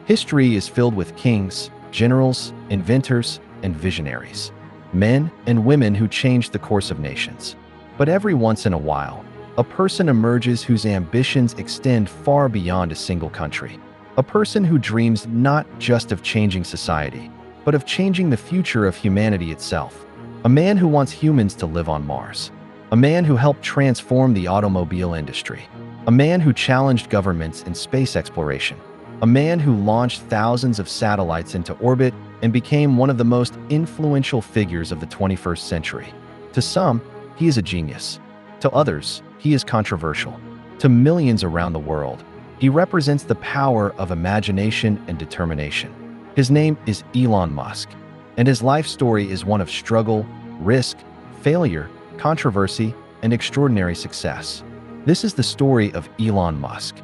History is filled with kings, generals, inventors, and visionaries. Men and women who changed the course of nations. But every once in a while, a person emerges whose ambitions extend far beyond a single country. A person who dreams not just of changing society, but of changing the future of humanity itself. A man who wants humans to live on Mars. A man who helped transform the automobile industry. A man who challenged governments in space exploration. A man who launched thousands of satellites into orbit and became one of the most influential figures of the 21st century. To some, he is a genius. To others, he is controversial. To millions around the world, he represents the power of imagination and determination. His name is Elon Musk, and his life story is one of struggle, risk, failure, controversy, and extraordinary success. This is the story of Elon Musk.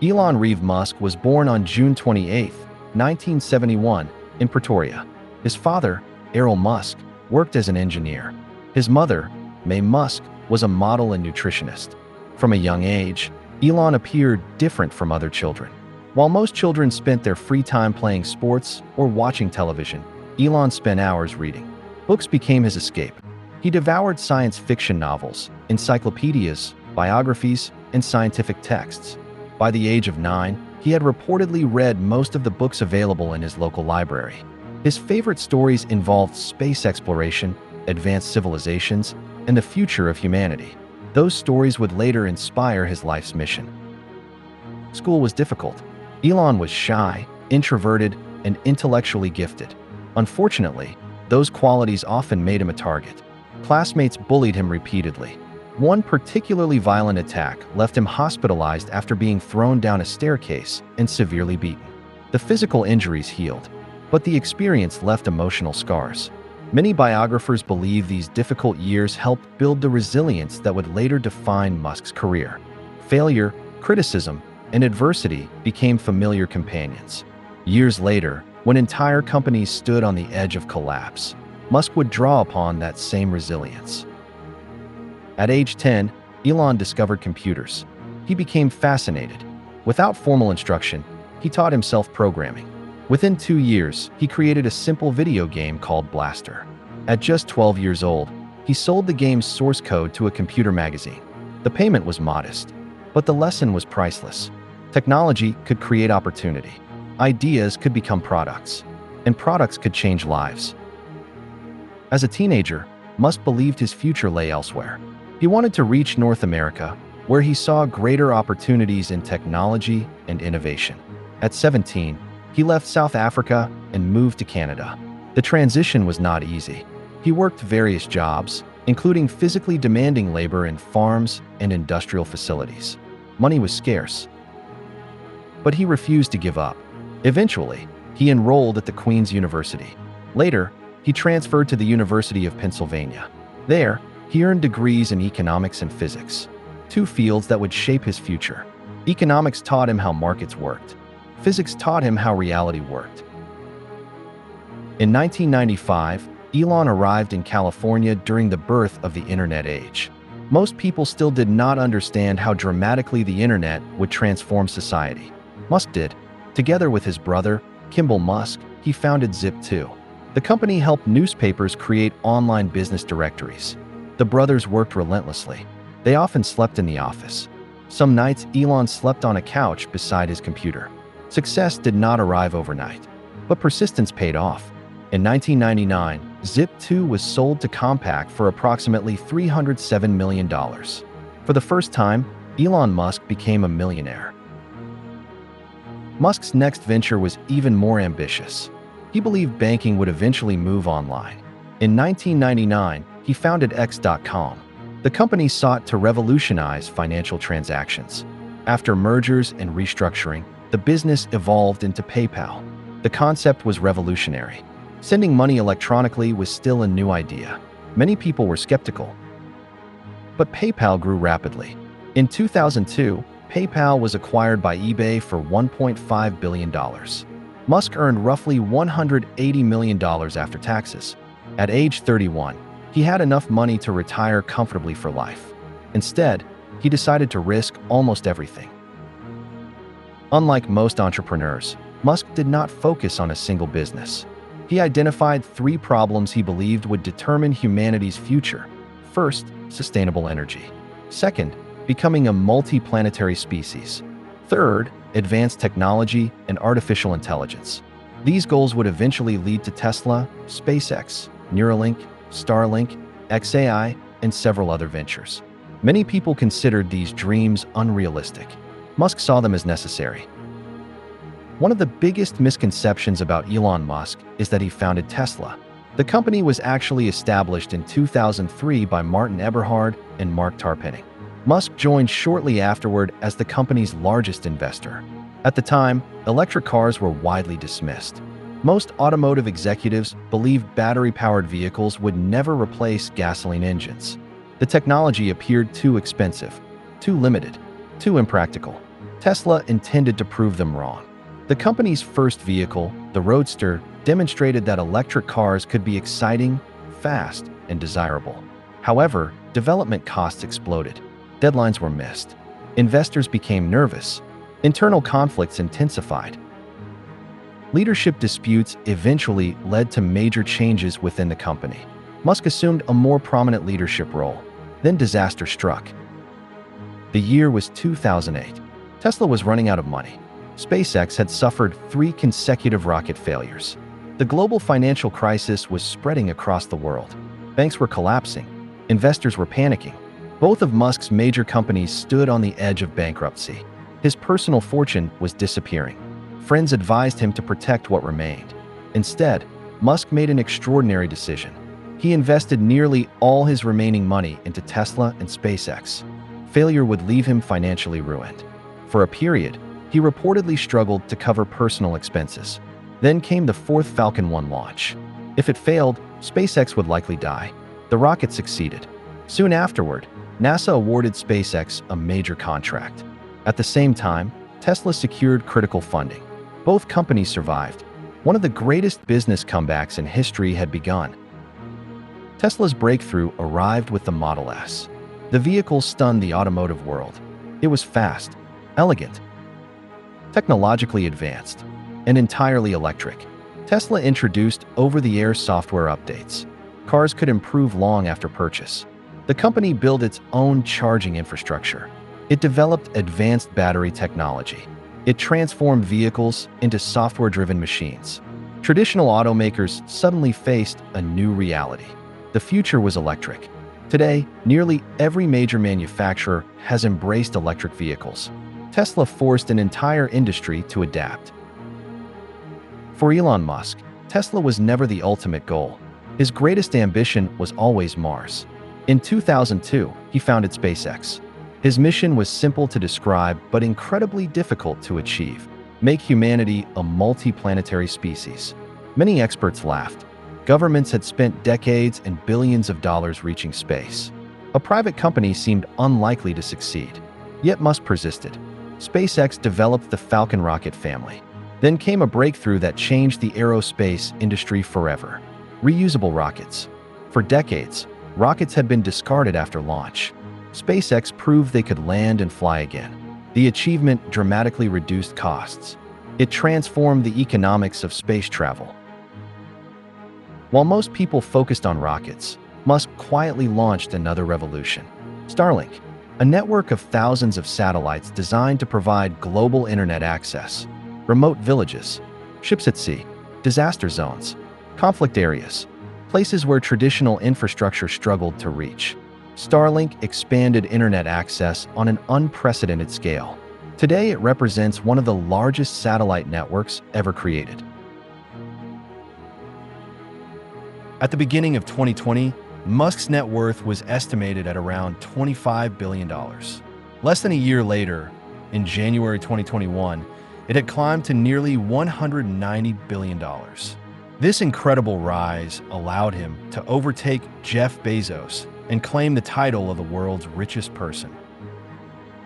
Elon Reeve Musk was born on June 28, 1971, in Pretoria. His father, Errol Musk, worked as an engineer. His mother, May Musk, was a model and nutritionist. From a young age, Elon appeared different from other children. While most children spent their free time playing sports or watching television, Elon spent hours reading. Books became his escape. He devoured science fiction novels, encyclopedias, biographies, and scientific texts. By the age of 9, he had reportedly read most of the books available in his local library. His favorite stories involved space exploration, advanced civilizations, and the future of humanity. Those stories would later inspire his life's mission. School was difficult. Elon was shy, introverted, and intellectually gifted. Unfortunately, those qualities often made him a target. Classmates bullied him repeatedly. One particularly violent attack left him hospitalized after being thrown down a staircase and severely beaten. The physical injuries healed, but the experience left emotional scars. Many biographers believe these difficult years helped build the resilience that would later define Musk's career. Failure, criticism, and adversity became familiar companions. Years later, when entire companies stood on the edge of collapse, Musk would draw upon that same resilience. At age 10, Elon discovered computers. He became fascinated. Without formal instruction, he taught himself programming. Within 2 years, he created a simple video game called Blaster. At just 12 years old, he sold the game's source code to a computer magazine. The payment was modest, but the lesson was priceless. Technology could create opportunity. Ideas could become products, and products could change lives. As a teenager, Musk believed his future lay elsewhere. He wanted to reach North America, where he saw greater opportunities in technology and innovation. At 17, he left South Africa and moved to Canada. The transition was not easy. He worked various jobs, including physically demanding labor in farms and industrial facilities. Money was scarce, but he refused to give up. Eventually, he enrolled at the Queen's University. Later, he transferred to the University of Pennsylvania. There, he earned degrees in economics and physics, two fields that would shape his future. Economics taught him how markets worked. Physics taught him how reality worked. In 1995, Elon arrived in California during the birth of the internet age. Most people still did not understand how dramatically the internet would transform society. Musk did. Together with his brother, Kimball Musk, he founded Zip2. The company helped newspapers create online business directories. The brothers worked relentlessly. They often slept in the office. Some nights, Elon slept on a couch beside his computer. Success did not arrive overnight, but persistence paid off. In 1999, Zip2 was sold to Compaq for approximately $307 million. For the first time, Elon Musk became a millionaire. Musk's next venture was even more ambitious. He believed banking would eventually move online. In 1999, he founded X.com. The company sought to revolutionize financial transactions. After mergers and restructuring, the business evolved into PayPal. The concept was revolutionary. Sending money electronically was still a new idea. Many people were skeptical. But PayPal grew rapidly. In 2002, PayPal was acquired by eBay for $1.5 billion. Musk earned roughly $180 million after taxes. At age 31, he had enough money to retire comfortably for life. Instead, he decided to risk almost everything. Unlike most entrepreneurs, Musk did not focus on a single business. He identified 3 problems he believed would determine humanity's future. First, sustainable energy. Second, becoming a multi-planetary species. Third, advanced technology and artificial intelligence. These goals would eventually lead to Tesla, SpaceX, Neuralink, Starlink, XAI, and several other ventures. Many people considered these dreams unrealistic. Musk saw them as necessary. One of the biggest misconceptions about Elon Musk is that he founded Tesla. The company was actually established in 2003 by Martin Eberhard and Mark Tarpenning. Musk joined shortly afterward as the company's largest investor. At the time, electric cars were widely dismissed. Most automotive executives believed battery-powered vehicles would never replace gasoline engines. The technology appeared too expensive, too limited, too impractical. Tesla intended to prove them wrong. The company's first vehicle, the Roadster, demonstrated that electric cars could be exciting, fast, and desirable. However, development costs exploded. Deadlines were missed. Investors became nervous. Internal conflicts intensified. Leadership disputes eventually led to major changes within the company. Musk assumed a more prominent leadership role. Then disaster struck. The year was 2008. Tesla was running out of money. SpaceX had suffered 3 consecutive rocket failures. The global financial crisis was spreading across the world. Banks were collapsing. Investors were panicking. Both of Musk's major companies stood on the edge of bankruptcy. His personal fortune was disappearing. Friends advised him to protect what remained. Instead, Musk made an extraordinary decision. He invested nearly all his remaining money into Tesla and SpaceX. Failure would leave him financially ruined. For a period, he reportedly struggled to cover personal expenses. Then came the 4th Falcon 1 launch. If it failed, SpaceX would likely die. The rocket succeeded. Soon afterward, NASA awarded SpaceX a major contract. At the same time, Tesla secured critical funding. Both companies survived. One of the greatest business comebacks in history had begun. Tesla's breakthrough arrived with the Model S. The vehicle stunned the automotive world. It was fast, elegant, technologically advanced, and entirely electric. Tesla introduced over-the-air software updates. Cars could improve long after purchase. The company built its own charging infrastructure. It developed advanced battery technology. It transformed vehicles into software-driven machines. Traditional automakers suddenly faced a new reality. The future was electric. Today, nearly every major manufacturer has embraced electric vehicles. Tesla forced an entire industry to adapt. For Elon Musk, Tesla was never the ultimate goal. His greatest ambition was always Mars. In 2002, he founded SpaceX. His mission was simple to describe but incredibly difficult to achieve: make humanity a multi-planetary species. Many experts laughed. Governments had spent decades and billions of dollars reaching space. A private company seemed unlikely to succeed. Yet Musk persisted. SpaceX developed the Falcon rocket family. Then came a breakthrough that changed the aerospace industry forever: reusable rockets. For decades, rockets had been discarded after launch. SpaceX proved they could land and fly again. The achievement dramatically reduced costs. It transformed the economics of space travel. While most people focused on rockets, Musk quietly launched another revolution: Starlink, a network of thousands of satellites designed to provide global internet access. Remote villages, ships at sea, disaster zones, conflict areas, places where traditional infrastructure struggled to reach. Starlink expanded internet access on an unprecedented scale. Today, it represents one of the largest satellite networks ever created. At the beginning of 2020, Musk's net worth was estimated at around $25 billion. Less than a year later, in January 2021, it had climbed to nearly $190 billion. This incredible rise allowed him to overtake Jeff Bezos and claim the title of the world's richest person.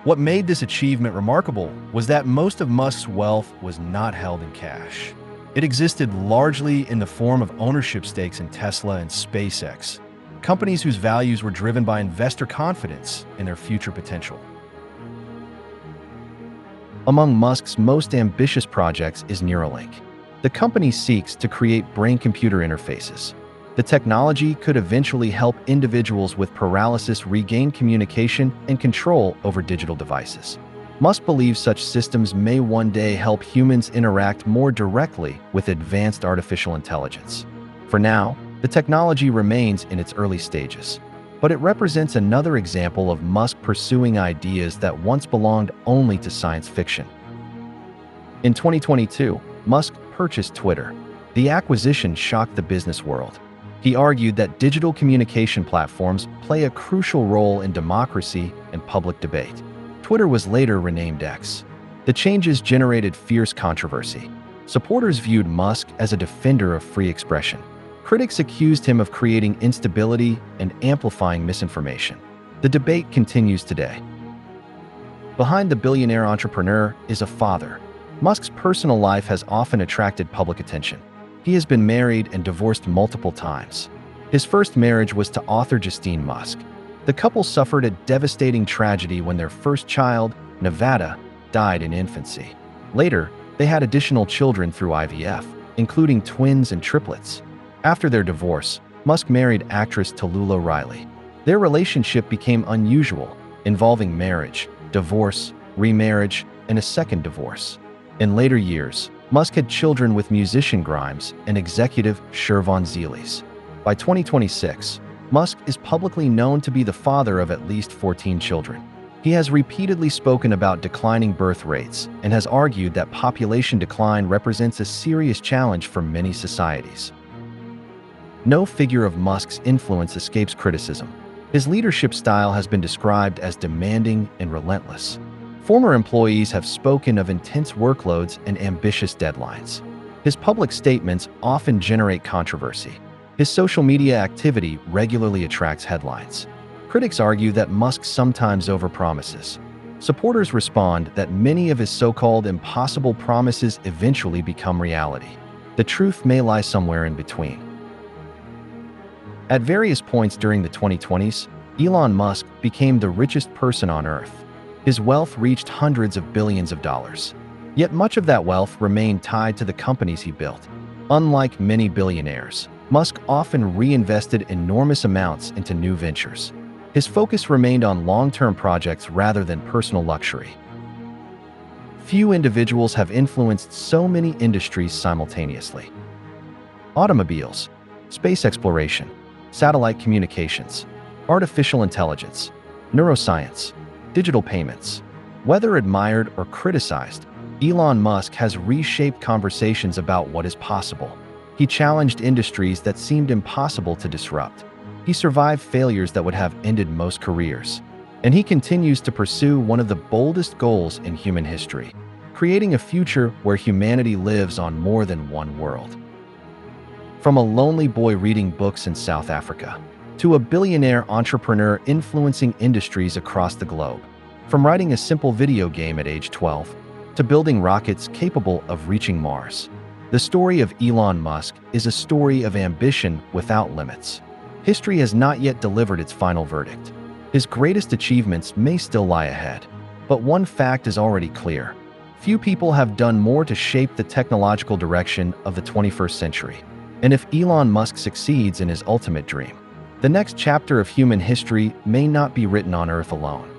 What made this achievement remarkable was that most of Musk's wealth was not held in cash. It existed largely in the form of ownership stakes in Tesla and SpaceX, companies whose values were driven by investor confidence in their future potential. Among Musk's most ambitious projects is Neuralink. The company seeks to create brain-computer interfaces. The technology could eventually help individuals with paralysis regain communication and control over digital devices. Musk believes such systems may one day help humans interact more directly with advanced artificial intelligence. For now, the technology remains in its early stages, but it represents another example of Musk pursuing ideas that once belonged only to science fiction. In 2022, Musk purchased Twitter. The acquisition shocked the business world. He argued that digital communication platforms play a crucial role in democracy and public debate. Twitter was later renamed X. The changes generated fierce controversy. Supporters viewed Musk as a defender of free expression. Critics accused him of creating instability and amplifying misinformation. The debate continues today. Behind the billionaire entrepreneur is a father. Musk's personal life has often attracted public attention. He has been married and divorced multiple times. His first marriage was to author Justine Musk. The couple suffered a devastating tragedy when their first child, Nevada, died in infancy. Later, they had additional children through IVF, including twins and triplets. After their divorce, Musk married actress Tallulah Riley. Their relationship became unusual, involving marriage, divorce, remarriage, and a second divorce. In later years, Musk had children with musician Grimes and executive Shervon Zeles. By 2026, Musk is publicly known to be the father of at least 14 children. He has repeatedly spoken about declining birth rates and has argued that population decline represents a serious challenge for many societies. No figure of Musk's influence escapes criticism. His leadership style has been described as demanding and relentless. Former employees have spoken of intense workloads and ambitious deadlines. His public statements often generate controversy. His social media activity regularly attracts headlines. Critics argue that Musk sometimes overpromises. Supporters respond that many of his so-called impossible promises eventually become reality. The truth may lie somewhere in between. At various points during the 2020s, Elon Musk became the richest person on Earth. His wealth reached hundreds of billions of dollars. Yet much of that wealth remained tied to the companies he built. Unlike many billionaires, Musk often reinvested enormous amounts into new ventures. His focus remained on long-term projects rather than personal luxury. Few individuals have influenced so many industries simultaneously. Automobiles, space exploration, satellite communications, artificial intelligence, neuroscience, digital payments. Whether admired or criticized, Elon Musk has reshaped conversations about what is possible. He challenged industries that seemed impossible to disrupt. He survived failures that would have ended most careers. And he continues to pursue one of the boldest goals in human history, creating a future where humanity lives on more than one world. From a lonely boy reading books in South Africa, to a billionaire entrepreneur influencing industries across the globe. From writing a simple video game at age 12, to building rockets capable of reaching Mars. The story of Elon Musk is a story of ambition without limits. History has not yet delivered its final verdict. His greatest achievements may still lie ahead. But one fact is already clear. Few people have done more to shape the technological direction of the 21st century. And if Elon Musk succeeds in his ultimate dream, the next chapter of human history may not be written on Earth alone.